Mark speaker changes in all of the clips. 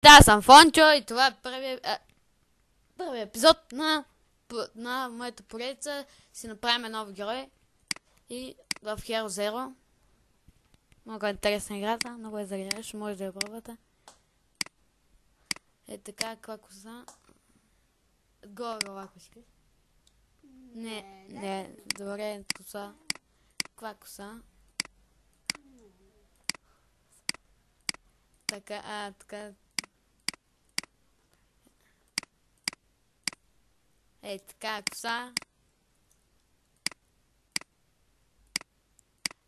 Speaker 1: Да, аз съм Фончо и това е първи епизод на моята поредица. Си направим нов герой и в Hero Zero. Много е интересна играта, много е зарядеш, може да я пробвате. Е така, каква коса? Горе глава, ако си. Не, добре, коса. Каква коса? Така, така. Е, така, коса.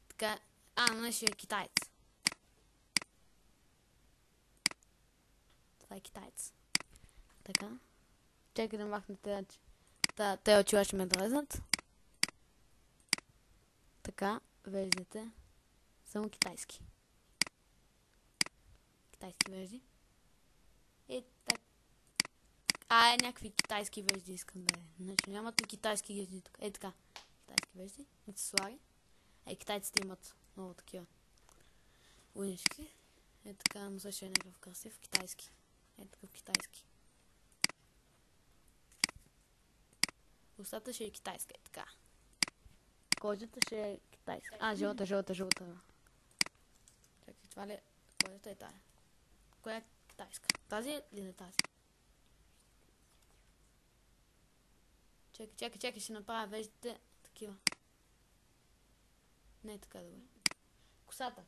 Speaker 1: Така, но ще е китаец. Това е китаец. Така. Чакай да махнете. Те очила ще ме дразнат. Така, веждите. Само китайски. Китайски вежди. И така. Някакви китайски вежди искам да е. Значи нямате китайски вежди тук. Е така. Китайски вежди. Аксесуари. Китайците имат много такива унички. Е така, но също е някакъв красив. Китайски. Е такъв китайски. Устата ще е китайска. Е така. Кожата ще е китайска. Жълта. Чакай, това ли е? Кожата е тая. Коя е китайска? Тази или не тази? Чакай, ще направя веждите такива. Не е така добре. Косата.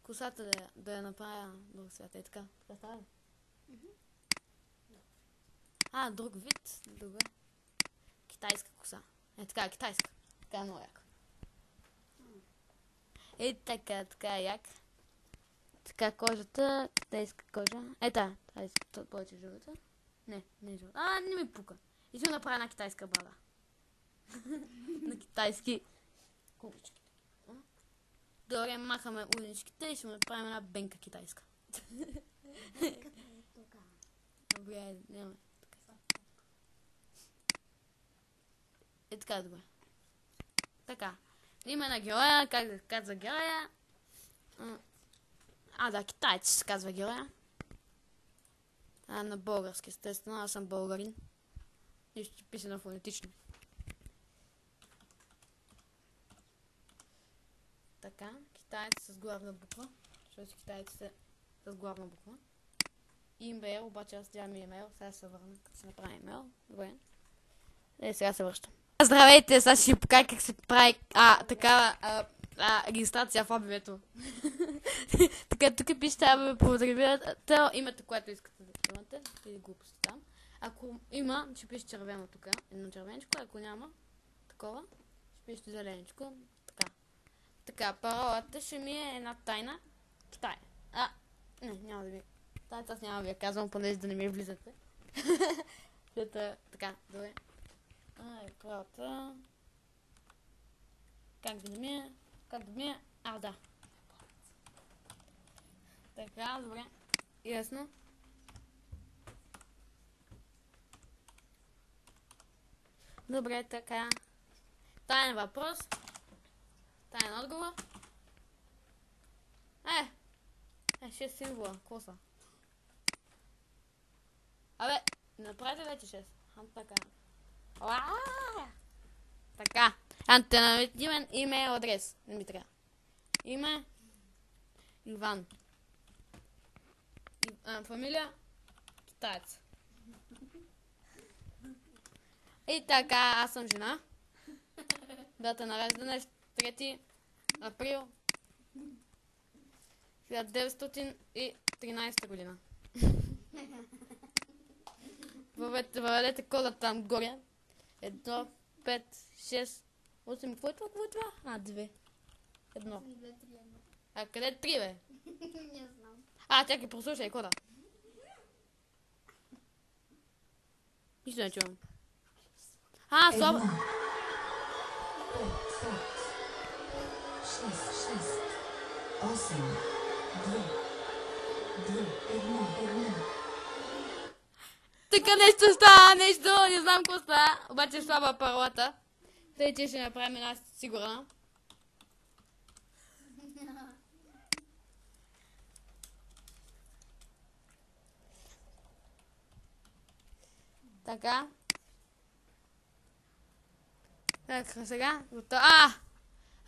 Speaker 1: Косата да я направя друг свят. Е така. Така става ли? Друг вид. Добре. Китайска коса. Е така, китайска. Така е много яка. Е така як. Така кожата, китайска кожа. Тази повече жълта. Не е жълта. Не ми пука. И ще направя една китайска брада. На китайски кубички. Добре, махаме уличките и ще му направим една бенка китайска. Добре, няма. Е така, добре. Така. Има на героя, как да казва героя. Китаец се казва героя. На български, естествено, аз съм българин. Нищо ще пише на фонетично. Така, китаец с главна буква. Защото китаеците с главна буква. Имейл, обаче аз нямам имейл. Сега се върна, като се направи имейл. Добре. Сега се връщам. Здравейте, сега ще ви покажа как се прави регистрация в АБВ-то. Така, тук пишете АБВ, името, което искате да имате, или глупости там. Ако има, ще пише червено тук, едно червеничко, ако няма такова, ще пише зеленичко, така. Така, паролата ще ми е една тайна. Китай. Няма да ви. Аз няма да ви я казвам, понеже да не ми влизате. Така, добре. Паролата. Как да ми е? Да. Така, добре. Ясно. Добре, така. Таен въпрос. Таен отговор. 6 символа. Какво са? Направете вече 6. Така. Така. Альтернативен имейл адрес. Не ми трябва. Име. Иван. Фамилия. Китаец. И така, аз съм жена. Дата на раждане 3 април 1913 година. Въведете кода там горе. 1, 5, 6, 8, какво е това? 2. 1. Къде е 3, бе?
Speaker 2: Не знам.
Speaker 1: Чакай, прослушай кода. Нищо не чувам. Слабо.
Speaker 3: 5, 6, 8, 2, 1.
Speaker 1: Така нещо става, не знам какво става. Обаче е слаба паролата. Тъй, че ще направим една сигурна. Така. Така, сега.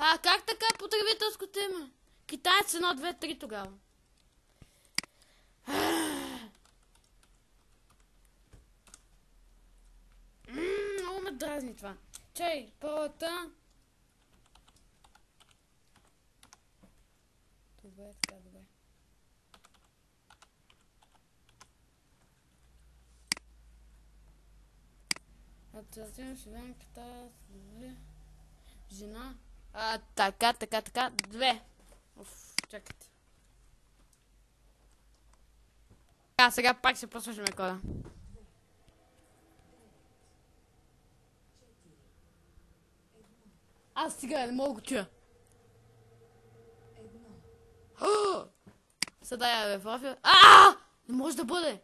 Speaker 1: Как така потребителското име? Китаец 1, 2, 3 тогава. Много ме дразни това. Чай, първата. Добре, така, добре. Атразим шивенката. Жена. Така. Две. Чакайте. Сега пак ще послушаме кода. Сега не мога да го чуя. Съдая бе, профил. Не може да бъде.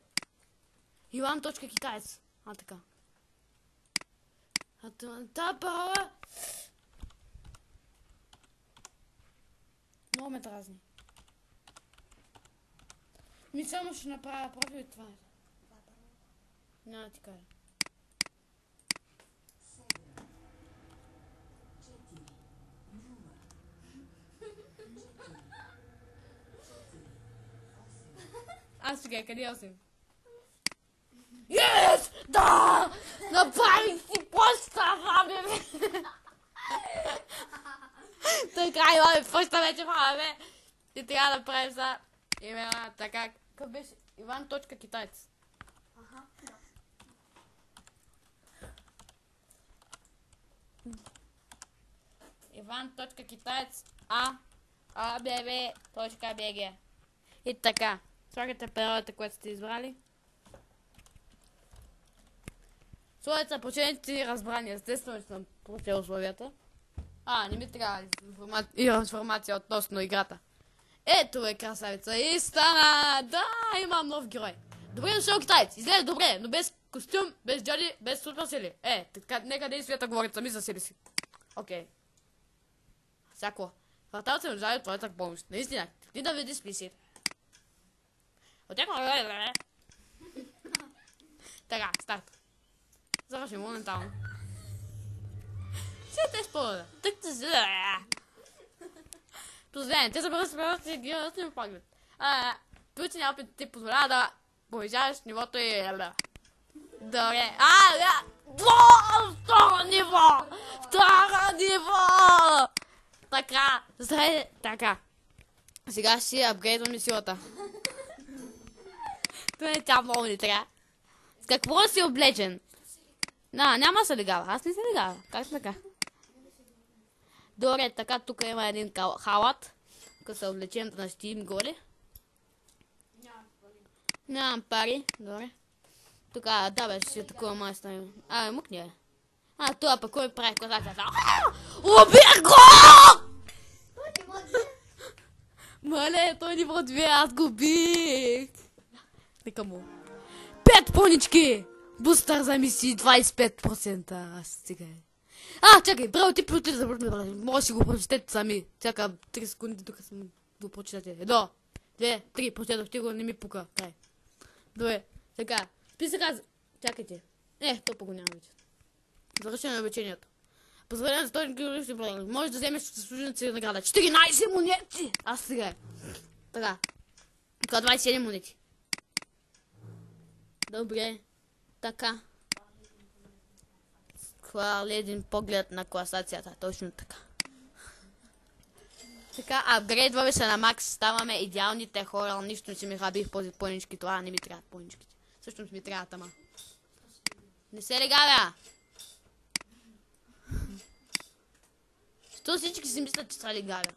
Speaker 1: Иван точка китаец. Така. Та парола. Много ме дразни. Ми само ще направя профил и това е. Няма да ти кажа. Сега, къде е 8? Yes! Да! Направих си постава, бе! Така, имаме поста вече, бе! И трябва да правим за имена, така. Какъв беше? Иван точка китаец. Иван точка китаец abb.bg. И така. Слагате периодата, която сте избрали. Слагате са прочените разбрани. Естествено, че съм прочел условията. Не ми трябва информация относно играта. Ето е красавица. И стана! Да, имам нов герой. Добре дошъл китаец. Изглежда добре, но без костюм, без джоди, без суперсили. Така, нека действията говорят сами за себе си. Окей. Всяко. Вратата се нуждае от твоята помощ. Наистина, ти да види списите. Така, старт. Завършим моментално. Сега те спомня. Поздравление, те са бързо и гират ми поглед. Получения опит ти позволява да повишаваш нивото и... Добре. Второ ниво! Така, здравей, така. Сега ще апгрейдваме силата. Тя много ни трябва. С какво си облечен? Няма се легава. Аз не се легава. Как така? Добре, така тук има един халат. Тук са облечената на щим голи. Нямам пари. Добре. Тук, бе, ще си такова майста има. Мукни бе. Това пък кой прави козака? Убих го! Мале, той ниво 2, аз го бих. Нека му. 5 понички! Бустър за мисии 25%. Сега. Чакай, браво, ти прочитай. Може си го прочетете сами. Чака 3 секунди, тук съм го прочитате. 1, 2, 3, прочетох ти го, не ми пука. Край. Добре, така. Списъка. Чакайте. Топа го няма вече. Завършване на обучението. Позволение за този героически проект. Може да вземеш служената си награда. 14 монети! Сега. Така. Така 27 монети. Добре. Така. Хвали един поглед на класацията. Точно така. Така, апгрейдваме се на макс. Ставаме идеалните хора. Нищо не си ми хабих по понички. Това не ми трябват поничките. Всъщност ми трябват, ама. Не се легавя! Що всички си мислят, че са легавя?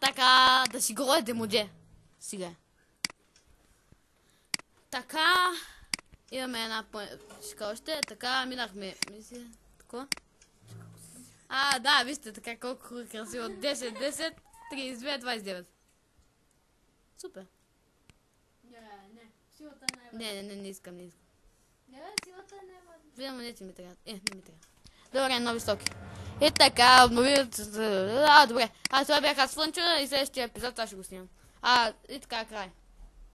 Speaker 1: Така, да си го е демоде. Сега. Така. Имаме една още. Така, минахме. Мисля, такова. Да, вижте така колко красиво. 10, 32, 29. Супер.
Speaker 2: Силата
Speaker 1: Не искам.
Speaker 2: силата не е важна.
Speaker 1: Две монети ми трябва. Не ми трябва. Добре, нови стоки. И така, обнови... Добре. Това бяха Слънчо и следващия епизод аз ще го снимам. И така, край.